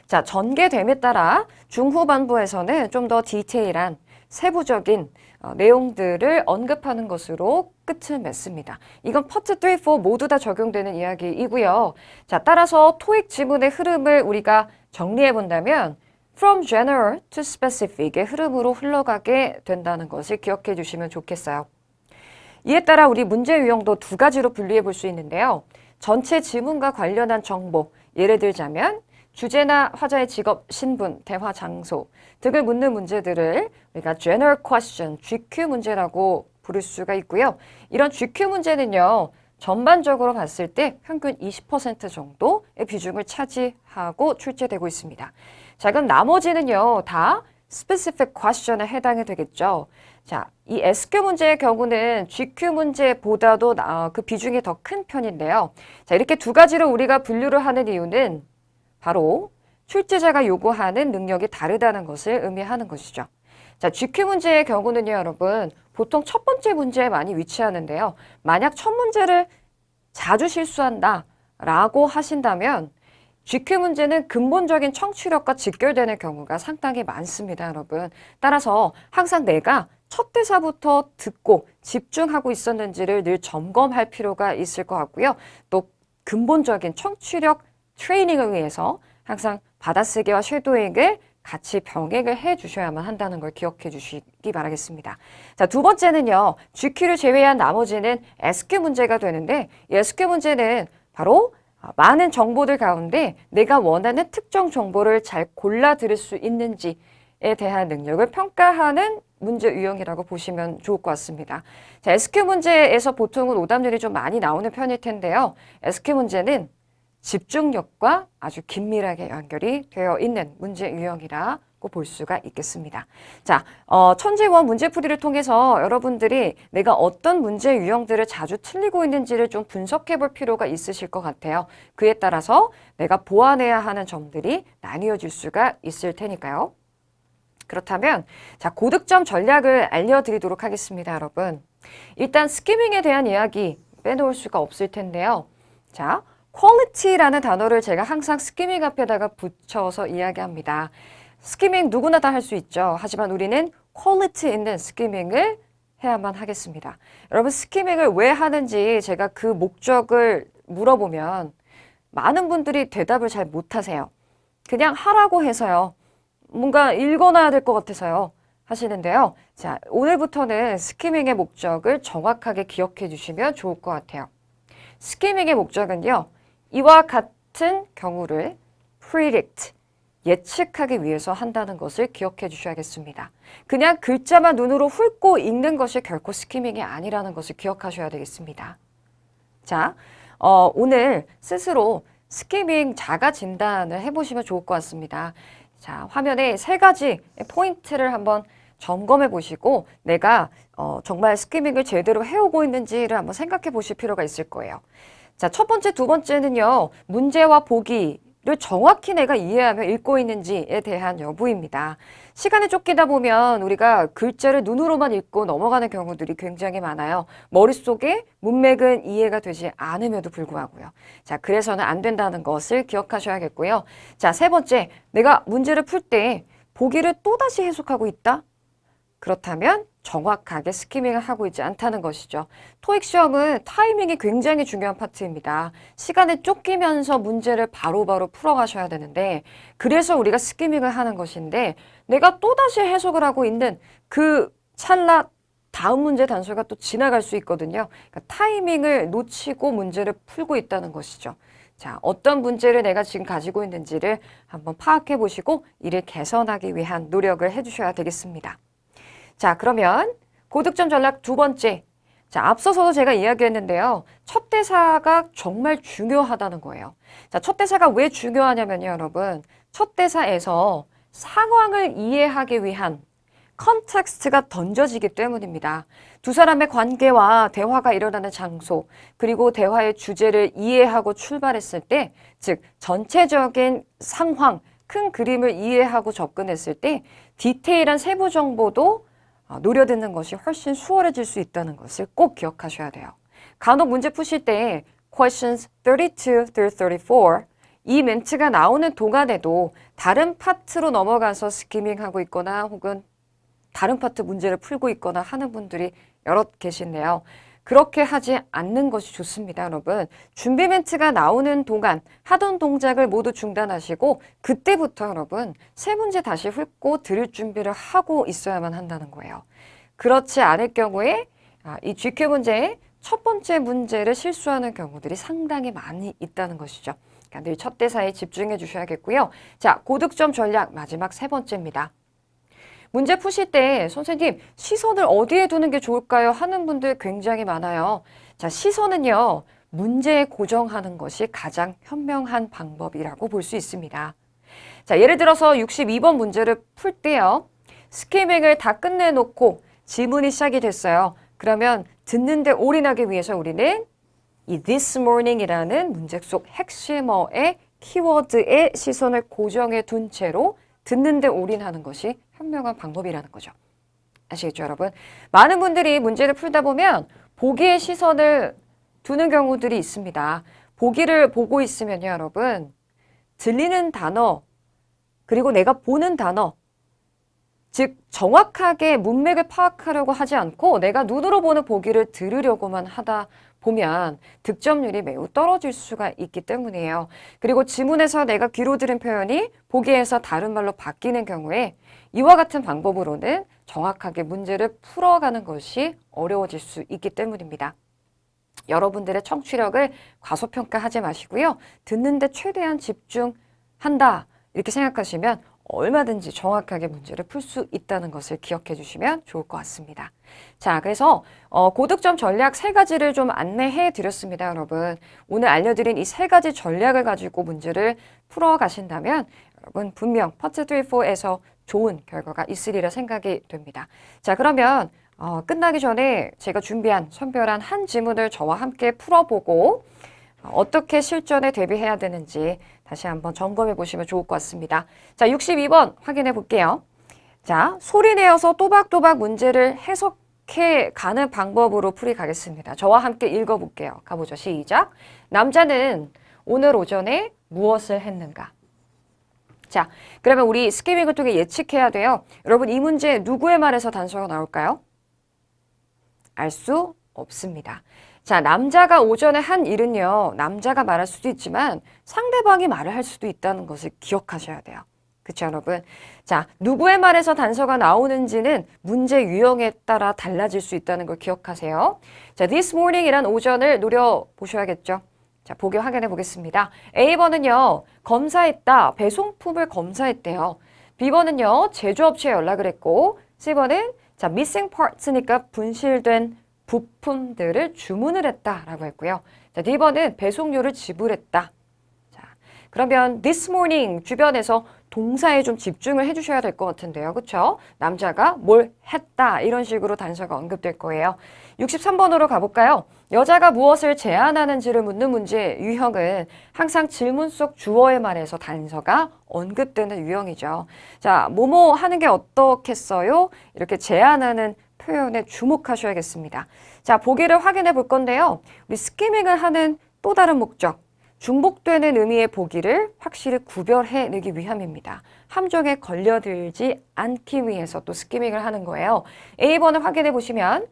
자, 전개됨에 따라 중후반부에서는 좀 더 디테일한 세부적인 내용들을 언급하는 것으로 끝을 맺습니다. 이건 파트 3, 4 모두 다 적용되는 이야기이고요. 자, 따라서 토익 지문의 흐름을 우리가 정리해 본다면 from general to specific의 흐름으로 흘러가게 된다는 것을 기억해 주시면 좋겠어요. 이에 따라 우리 문제 유형도 두 가지로 분리해 볼 수 있는데요. 전체 지문과 관련한 정보, 예를 들자면 주제나 화자의 직업, 신분, 대화 장소 등을 묻는 문제들을 우리가 general question, GQ 문제라고 부를 수가 있고요. 이런 GQ 문제는요. 전반적으로 봤을 때 평균 20% 정도의 비중을 차지하고 출제되고 있습니다. 자, 그럼 나머지는요. 다 specific question에 해당이 되겠죠. 자, 이 SQ 문제의 경우는 GQ 문제보다도 그 비중이 더 큰 편인데요. 자, 이렇게 두 가지로 우리가 분류를 하는 이유는 바로 출제자가 요구하는 능력이 다르다는 것을 의미하는 것이죠. 자, GQ 문제의 경우는요, 여러분, 보통 첫 번째 문제에 많이 위치하는데요. 만약 첫 문제를 자주 실수한다 라고 하신다면 GQ 문제는 근본적인 청취력과 직결되는 경우가 상당히 많습니다, 여러분. 따라서 항상 내가 첫 대사부터 듣고 집중하고 있었는지를 늘 점검할 필요가 있을 것 같고요. 또 근본적인 청취력 트레이닝을 위해서 항상 받아쓰기와 쉐도잉을 같이 병행을 해 주셔야만 한다는 걸 기억해 주시기 바라겠습니다. 자, 두 번째는요. GQ를 제외한 나머지는 SQ 문제가 되는데 이 SQ 문제는 바로 많은 정보들 가운데 내가 원하는 특정 정보를 잘 골라 들을 수 있는지에 대한 능력을 평가하는 문제 유형이라고 보시면 좋을 것 같습니다. 자, SQ 문제에서 보통은 오답률이 좀 많이 나오는 편일 텐데요. SQ 문제는 집중력과 아주 긴밀하게 연결이 되어 있는 문제 유형이라고 볼 수가 있겠습니다. 자, 천재원 문제풀이를 통해서 여러분들이 내가 어떤 문제 유형들을 자주 틀리고 있는지를 좀 분석해 볼 필요가 있으실 것 같아요. 그에 따라서 내가 보완해야 하는 점들이 나뉘어질 수가 있을 테니까요. 그렇다면 자, 고득점 전략을 알려드리도록 하겠습니다, 여러분. 일단 스키밍에 대한 이야기 빼놓을 수가 없을 텐데요. 자, quality라는 단어를 제가 항상 스키밍 앞에다가 붙여서 이야기합니다. 스키밍 누구나 다 할 수 있죠. 하지만 우리는 퀄리티 있는 스키밍을 해야만 하겠습니다. 여러분 스키밍을 왜 하는지 제가 그 목적을 물어보면 많은 분들이 대답을 잘 못하세요. 그냥 하라고 해서요. 뭔가 읽어놔야 될 것 같아서요. 하시는데요. 자, 오늘부터는 스키밍의 목적을 정확하게 기억해 주시면 좋을 것 같아요. 스키밍의 목적은요. 이와 같은 경우를 predict, 예측하기 위해서 한다는 것을 기억해 주셔야겠습니다. 그냥 글자만 눈으로 훑고 읽는 것이 결코 스키밍이 아니라는 것을 기억하셔야 되겠습니다. 자, 오늘 스스로 스키밍 자가 진단을 해보시면 좋을 것 같습니다. 자, 화면에 3가지 포인트를 한번 점검해 보시고 내가 정말 스키밍을 제대로 해오고 있는지를 한번 생각해 보실 필요가 있을 거예요. 자, 첫 번째, 두 번째는요. 문제와 보기를 정확히 내가 이해하며 읽고 있는지에 대한 여부입니다. 시간에 쫓기다 보면 우리가 글자를 눈으로만 읽고 넘어가는 경우들이 굉장히 많아요. 머릿속에 문맥은 이해가 되지 않음에도 불구하고요. 자, 그래서는 안 된다는 것을 기억하셔야겠고요. 자, 세 번째, 내가 문제를 풀 때 보기를 또다시 해석하고 있다? 그렇다면 정확하게 스키밍을 하고 있지 않다는 것이죠. 토익 시험은 타이밍이 굉장히 중요한 파트입니다. 시간에 쫓기면서 문제를 바로바로 풀어가셔야 되는데 그래서 우리가 스키밍을 하는 것인데 내가 또다시 해석을 하고 있는 그 찰나 다음 문제 단서가 또 지나갈 수 있거든요. 그러니까 타이밍을 놓치고 문제를 풀고 있다는 것이죠. 자, 어떤 문제를 내가 지금 가지고 있는지를 한번 파악해 보시고 이를 개선하기 위한 노력을 해주셔야 되겠습니다. 자, 그러면 고득점 전략 두 번째. 자, 앞서서도 제가 이야기했는데요. 첫 대사가 정말 중요하다는 거예요. 자, 첫 대사가 왜 중요하냐면요, 여러분. 첫 대사에서 상황을 이해하기 위한 컨텍스트가 던져지기 때문입니다. 두 사람의 관계와 대화가 일어나는 장소, 그리고 대화의 주제를 이해하고 출발했을 때, 즉 전체적인 상황, 큰 그림을 이해하고 접근했을 때 디테일한 세부 정보도 노려듣는 것이 훨씬 수월해질 수 있다는 것을 꼭 기억하셔야 돼요. 간혹 문제 푸실 때 questions 32 through 34 이 멘트가 나오는 동안에도 다른 파트로 넘어가서 스키밍하고 있거나 혹은 다른 파트 문제를 풀고 있거나 하는 분들이 여럿 계시네요. 그렇게 하지 않는 것이 좋습니다, 여러분. 준비 멘트가 나오는 동안 하던 동작을 모두 중단하시고 그때부터 여러분 세 문제 다시 훑고 들을 준비를 하고 있어야만 한다는 거예요. 그렇지 않을 경우에 이 GQ 문제의 첫 번째 문제를 실수하는 경우들이 상당히 많이 있다는 것이죠. 그러니까 늘 첫 대사에 집중해 주셔야겠고요. 자, 고득점 전략 마지막 세 번째입니다. 문제 푸실 때 선생님 시선을 어디에 두는 게 좋을까요? 하는 분들 굉장히 많아요. 자, 시선은요. 문제에 고정하는 것이 가장 현명한 방법이라고 볼 수 있습니다. 자, 예를 들어서 62번 문제를 풀 때요. 스키밍을 다 끝내놓고 지문이 시작이 됐어요. 그러면 듣는데 올인하기 위해서 우리는 이 this morning이라는 문제 속 핵심어의 키워드에 시선을 고정해 둔 채로 듣는데 올인하는 것이 현명한 방법이라는 거죠. 아시겠죠, 여러분? 많은 분들이 문제를 풀다 보면 보기에 시선을 두는 경우들이 있습니다. 보기를 보고 있으면요, 여러분. 들리는 단어, 그리고 내가 보는 단어, 즉 정확하게 문맥을 파악하려고 하지 않고 내가 눈으로 보는 보기를 들으려고만 하다 보면 득점률이 매우 떨어질 수가 있기 때문이에요. 그리고 지문에서 내가 귀로 들은 표현이 보기에서 다른 말로 바뀌는 경우에 이와 같은 방법으로는 정확하게 문제를 풀어가는 것이 어려워질 수 있기 때문입니다. 여러분들의 청취력을 과소평가하지 마시고요. 듣는데 최대한 집중한다 이렇게 생각하시면 얼마든지 정확하게 문제를 풀 수 있다는 것을 기억해 주시면 좋을 것 같습니다. 자, 그래서 고득점 전략 3가지를 좀 안내해 드렸습니다, 여러분. 오늘 알려드린 이 3가지 전략을 가지고 문제를 풀어 가신다면 여러분 분명 파트 3, 4에서 좋은 결과가 있으리라 생각이 됩니다. 자, 그러면 끝나기 전에 제가 준비한 선별한 한 지문을 저와 함께 풀어보고 어떻게 실전에 대비해야 되는지 다시 한번 점검해 보시면 좋을 것 같습니다. 자, 62번 확인해 볼게요. 자, 소리 내어서 또박또박 문제를 해석해 가는 방법으로 풀이 가겠습니다. 저와 함께 읽어볼게요. 가보죠. 시작. 남자는 오늘 오전에 무엇을 했는가? 자, 그러면 우리 스키밍을 통해 예측해야 돼요. 여러분, 이 문제 누구의 말에서 단서가 나올까요? 알 수 없습니다. 자, 남자가 오전에 한 일은요, 남자가 말할 수도 있지만 상대방이 말을 할 수도 있다는 것을 기억하셔야 돼요. 그쵸, 여러분? 자, 누구의 말에서 단서가 나오는지는 문제 유형에 따라 달라질 수 있다는 걸 기억하세요. 자, this morning이란 오전을 노려보셔야겠죠. 자, 보기 확인해 보겠습니다. A번은요, 검사했다. 배송품을 검사했대요. B번은요, 제조업체에 연락을 했고, C번은 자, missing parts니까 분실된 부품들을 주문을 했다라고 했고요. 자, D번은 배송료를 지불했다. 자, 그러면 this morning 주변에서 동사에 좀 집중을 해주셔야 될 것 같은데요. 그렇죠? 남자가 뭘 했다 이런 식으로 단서가 언급될 거예요. 63번으로 가볼까요? 여자가 무엇을 제안하는지를 묻는 문제 유형은 항상 질문 속 주어의 말에서 단서가 언급되는 유형이죠. 자, 뭐뭐 하는 게 어떻겠어요? 이렇게 제안하는 표현에 주목하셔야겠습니다. 자, 보기를 확인해 볼 건데요. 우리 스키밍을 하는 또 다른 목적. 중복되는 의미의 보기를 확실히 구별해 내기 위함입니다. 함정에 걸려들지 않기 위해서 또 스키밍을 하는 거예요. A번을 확인해 보시면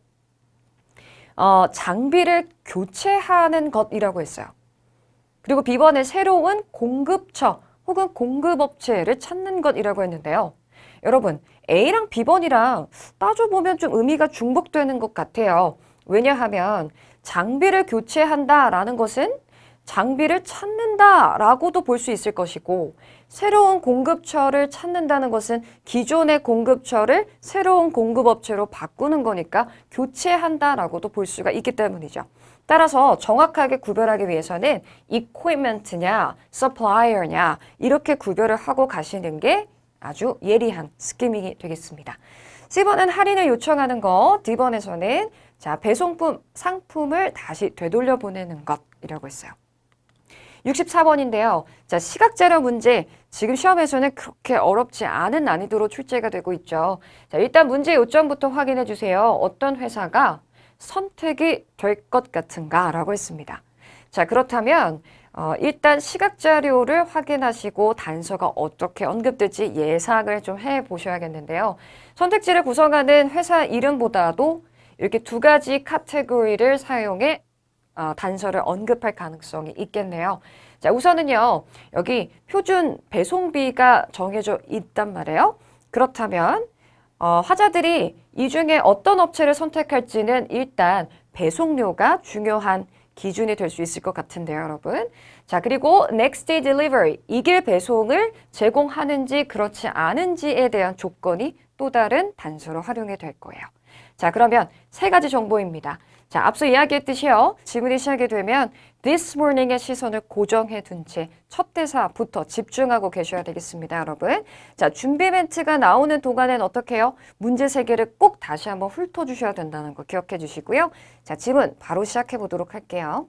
장비를 교체하는 것이라고 했어요. 그리고 B번에 새로운 공급처 혹은 공급업체를 찾는 것이라고 했는데요. 여러분, A랑 B번이랑 따져보면 좀 의미가 중복되는 것 같아요. 왜냐하면 장비를 교체한다라는 것은 장비를 찾는다라고도 볼 수 있을 것이고 새로운 공급처를 찾는다는 것은 기존의 공급처를 새로운 공급업체로 바꾸는 거니까 교체한다라고도 볼 수가 있기 때문이죠. 따라서 정확하게 구별하기 위해서는 equipment냐, supplier냐 이렇게 구별을 하고 가시는 게 아주 예리한 스키밍이 되겠습니다. C번은 할인을 요청하는 것, D번에서는 자, 배송품, 상품을 다시 되돌려 보내는 것이라고 했어요. 64번인데요. 자, 시각자료 문제. 지금 시험에서는 그렇게 어렵지 않은 난이도로 출제가 되고 있죠. 자, 일단 문제 요점부터 확인해 주세요. 어떤 회사가 선택이 될 것 같은가? 라고 했습니다. 자, 그렇다면 일단 시각자료를 확인하시고 단서가 어떻게 언급될지 예상을 좀 해보셔야겠는데요. 선택지를 구성하는 회사 이름보다도 이렇게 두 가지 카테고리를 사용해 단서를 언급할 가능성이 있겠네요. 자, 우선은요, 여기 표준 배송비가 정해져 있단 말이에요. 그렇다면 화자들이 이 중에 어떤 업체를 선택할지는 일단 배송료가 중요한 기준이 될 수 있을 것 같은데요, 여러분. 자, 그리고 next day delivery, 이길 배송을 제공하는지 그렇지 않은지에 대한 조건이 또 다른 단서로 활용이 될 거예요. 자, 그러면 세 가지 정보입니다. 자, 앞서 이야기했듯이요. 지문이 시작이 되면 this morning의 시선을 고정해 둔 채 첫 대사부터 집중하고 계셔야 되겠습니다, 여러분. 자, 준비 멘트가 나오는 동안엔 어떻게 해요? 문제 세 개를 꼭 다시 한번 훑어주셔야 된다는 거 기억해 주시고요. 자, 지문 바로 시작해 보도록 할게요.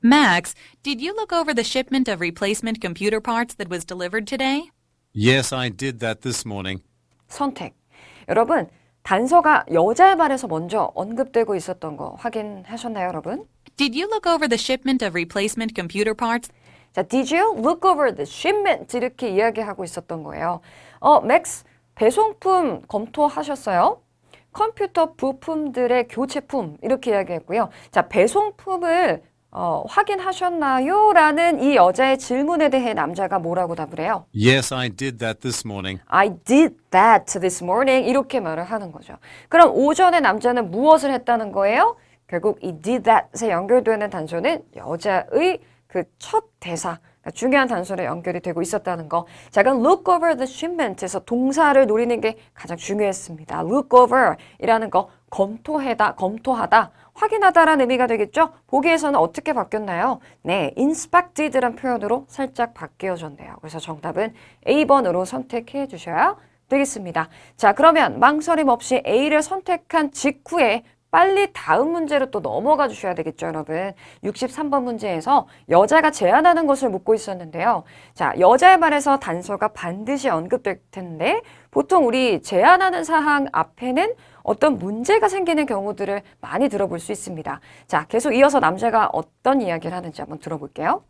Max, did you look over the shipment of replacement computer parts that was delivered today? Yes, I did that this morning. 선택. 여러분, 단서가 여자의 말에서 먼저 언급되고 있었던 거 확인하셨나요, 여러분? Did you look over the shipment of replacement computer parts? 자, did you look over the shipment? 이렇게 이야기하고 있었던 거예요. 맥스, 배송품 검토하셨어요? 컴퓨터 부품들의 교체품 이렇게 이야기했고요. 자, 배송품을 확인하셨나요? 라는 이 여자의 질문에 대해 남자가 뭐라고 답을 해요? Yes, I did that this morning. I did that this morning. 이렇게 말을 하는 거죠. 그럼 오전에 남자는 무엇을 했다는 거예요? 결국 이 did that에 연결되는 단서는 여자의 그 첫 대사, 그러니까 중요한 단서로 연결이 되고 있었다는 거. 자, 그럼 look over the shipment에서 동사를 노리는 게 가장 중요했습니다. look over 이라는 거 검토하다, 확인하다라는 의미가 되겠죠? 보기에서는 어떻게 바뀌었나요? 네, inspected란 표현으로 살짝 바뀌어졌네요. 그래서 정답은 A번으로 선택해 주셔야 되겠습니다. 자, 그러면 망설임 없이 A를 선택한 직후에 빨리 다음 문제로 또 넘어가 주셔야 되겠죠, 여러분. 63번 문제에서 여자가 제안하는 것을 묻고 있었는데요. 자, 여자의 말에서 단서가 반드시 언급될 텐데 보통 우리 제안하는 사항 앞에는 어떤 문제가 생기는 경우들을 많이 들어볼 수 있습니다. 자, 계속 이어서 남자가 어떤 이야기를 하는지 한번 들어볼게요.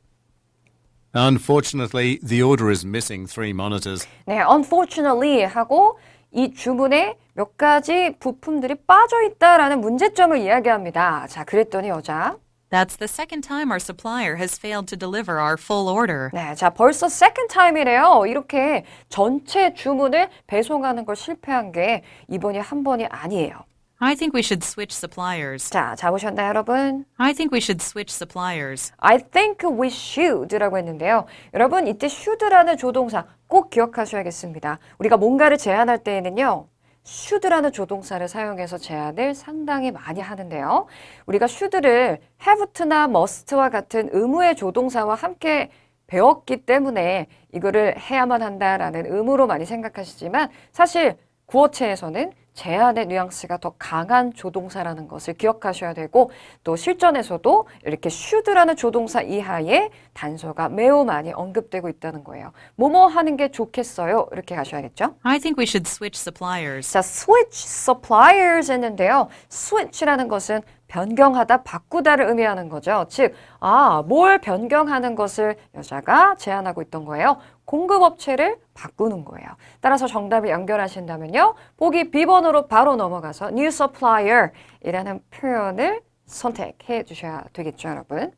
Unfortunately, the order is missing 3 monitors. 네, unfortunately 하고 이 주문에 몇 가지 부품들이 빠져 있다라는 문제점을 이야기합니다. 자, 그랬더니 여자. That's the second time our supplier has failed to deliver our full order. 네, 자, 벌써 second time이래요. 이렇게 전체 주문을 배송하는 걸 실패한 게 이번이 한 번이 아니에요. I think we should switch suppliers. 자, 잡으셨나요, 여러분? I think we should switch suppliers. I think we should라고 했는데요. 여러분, 이때 should라는 조동사 꼭 기억하셔야겠습니다. 우리가 뭔가를 제안할 때에는요. should라는 조동사를 사용해서 제안을 상당히 많이 하는데요. 우리가 should를 have to나 must와 같은 의무의 조동사와 함께 배웠기 때문에 이거를 해야만 한다라는 의무로 많이 생각하시지만 사실 구어체에서는 제안의 뉘앙스가 더 강한 조동사라는 것을 기억하셔야 되고 또 실전에서도 이렇게 should라는 조동사 이하의 단서가 매우 많이 언급되고 있다는 거예요. 뭐뭐 하는 게 좋겠어요. 이렇게 가셔야겠죠? I think we should switch suppliers. 자, switch suppliers 했는데요. switch라는 것은 변경하다, 바꾸다를 의미하는 거죠. 즉, 뭘 변경하는 것을 여자가 제안하고 있던 거예요. 공급업체를 바꾸는 거예요. 따라서 정답을 연결하신다면요. 보기 B번으로 바로 넘어가서 new supplier 이라는 표현을 선택해 주셔야 되겠죠, 여러분.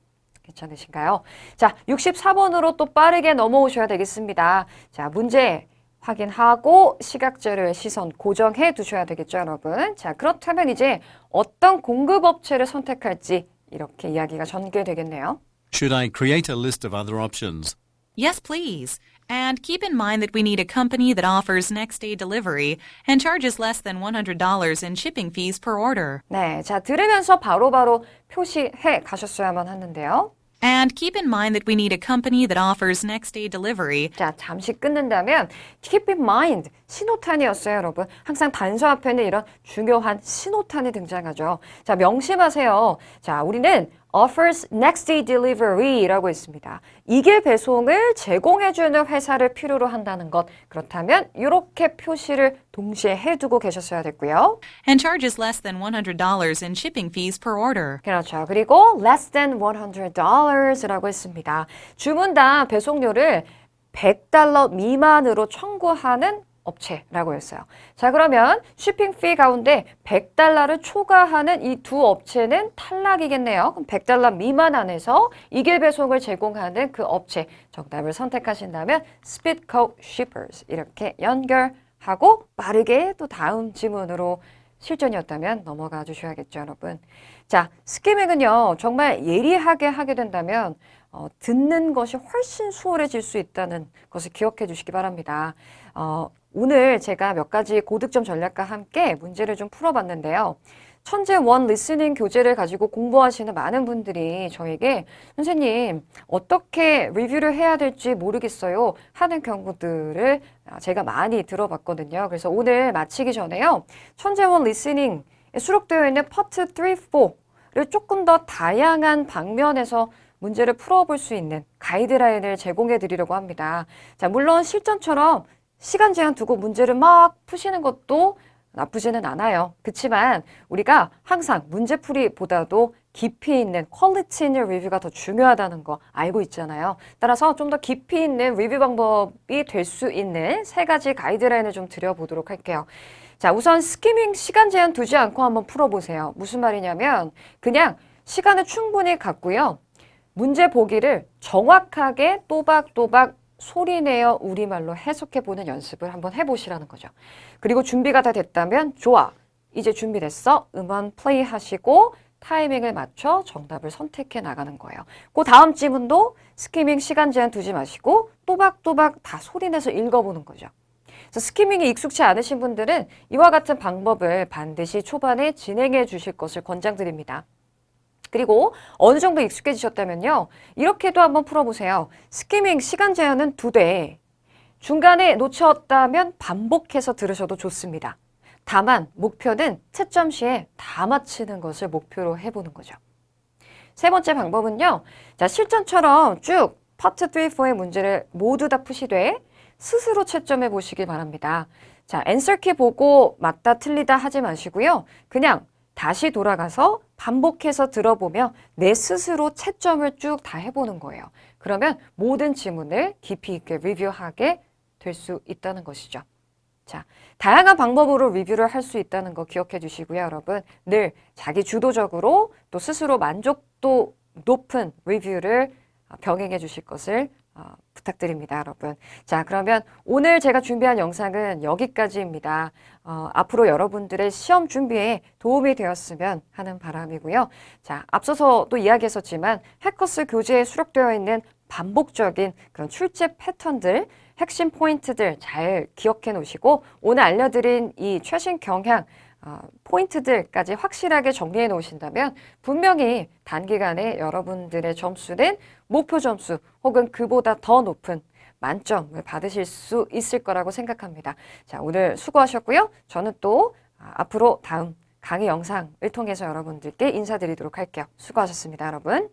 괜찮으신가요? 자, 64번으로 또 빠르게 넘어오셔야 되겠습니다. 자, 문제 확인하고 시각자료의 시선 고정해 두셔야 되겠죠, 여러분. 자, 그렇다면 이제 어떤 공급업체를 선택할지 이렇게 이야기가 전개되겠네요. Should I create a list of other options? Yes, please. And keep in mind that we need a company that offers next day delivery and charges less than $100 in shipping fees per order. 네, 자, 들으면서 바로바로 표시해 가셨어야만 하는데요. And keep in mind that we need a company that offers next day delivery. 자, 잠시 끊는다면 keep in mind, 신호탄이었어요, 여러분. 항상 단서 앞에는 이런 중요한 신호탄이 등장하죠. 자, 명심하세요. 자, 우리는 offers next day delivery라고 했습니다. 이길 배송을 제공해주는 회사를 필요로 한다는 것. 그렇다면 이렇게 표시를 동시에 해두고 계셨어야 됐고요. And charges less than $100 in shipping fees per order. 그렇죠. 그리고 less than $100라고 했습니다. 주문당 배송료를 $100 미만으로 청구하는 업체라고 했어요. 자, 그러면 쇼핑 피 가운데 $100를 초과하는 이 두 업체는 탈락이겠네요. 그럼 $100 미만 안에서 이길 배송을 제공하는 그 업체 정답을 선택하신다면 Speedcoat Shippers 이렇게 연결하고 빠르게 또 다음 지문으로 실전이었다면 넘어가 주셔야겠죠, 여러분. 자, 스키밍은요, 정말 예리하게 하게 된다면 듣는 것이 훨씬 수월해질 수 있다는 것을 기억해 주시기 바랍니다. 오늘 제가 몇 가지 고득점 전략과 함께 문제를 좀 풀어봤는데요. 천재 원 리스닝 교재를 가지고 공부하시는 많은 분들이 저에게 선생님 어떻게 리뷰를 해야 될지 모르겠어요 하는 경우들을 제가 많이 들어봤거든요. 그래서 오늘 마치기 전에요. 천재 원 리스닝에 수록되어 있는 파트 3, 4를 조금 더 다양한 방면에서 문제를 풀어볼 수 있는 가이드라인을 제공해 드리려고 합니다. 자, 물론 실전처럼 시간 제한 두고 문제를 막 푸시는 것도 나쁘지는 않아요. 그렇지만 우리가 항상 문제풀이보다도 깊이 있는 퀄리티 있는 리뷰가 더 중요하다는 거 알고 있잖아요. 따라서 좀 더 깊이 있는 리뷰 방법이 될 수 있는 3가지 가이드라인을 좀 드려보도록 할게요. 자, 우선 스키밍 시간 제한 두지 않고 한번 풀어보세요. 무슨 말이냐면 그냥 시간을 충분히 갖고요. 문제 보기를 정확하게 또박또박 소리내어 우리말로 해석해보는 연습을 한번 해보시라는 거죠. 그리고 준비가 다 됐다면 좋아. 이제 준비됐어. 음원 플레이 하시고 타이밍을 맞춰 정답을 선택해 나가는 거예요. 그 다음 지문도 스키밍 시간 제한 두지 마시고 또박또박 다 소리내서 읽어보는 거죠. 그래서 스키밍이 익숙치 않으신 분들은 이와 같은 방법을 반드시 초반에 진행해 주실 것을 권장드립니다. 그리고 어느 정도 익숙해지셨다면요. 이렇게도 한번 풀어보세요. 스키밍 시간 제한은 2대. 중간에 놓쳤다면 반복해서 들으셔도 좋습니다. 다만 목표는 채점 시에 다 맞히는 것을 목표로 해보는 거죠. 3번째 방법은요. 자, 실전처럼 쭉 파트 3, 4의 문제를 모두 다 푸시되 스스로 채점해 보시길 바랍니다. 자, 앤서키 보고 맞다 틀리다 하지 마시고요. 그냥 다시 돌아가서 반복해서 들어보며 내 스스로 채점을 쭉 다 해보는 거예요. 그러면 모든 지문을 깊이 있게 리뷰하게 될 수 있다는 것이죠. 자, 다양한 방법으로 리뷰를 할 수 있다는 거 기억해 주시고요, 여러분. 늘 자기 주도적으로 또 스스로 만족도 높은 리뷰를 병행해 주실 것을 부탁드립니다, 여러분. 자, 그러면 오늘 제가 준비한 영상은 여기까지입니다. 앞으로 여러분들의 시험 준비에 도움이 되었으면 하는 바람이고요. 자, 앞서서 또 이야기했었지만 해커스 교재에 수록되어 있는 반복적인 그런 출제 패턴들, 핵심 포인트들 잘 기억해 놓으시고 오늘 알려드린 이 최신 경향 포인트들까지 확실하게 정리해 놓으신다면 분명히 단기간에 여러분들의 점수는 목표 점수 혹은 그보다 더 높은 만점을 받으실 수 있을 거라고 생각합니다. 자, 오늘 수고하셨고요. 저는 또 앞으로 다음 강의 영상을 통해서 여러분들께 인사드리도록 할게요. 수고하셨습니다, 여러분.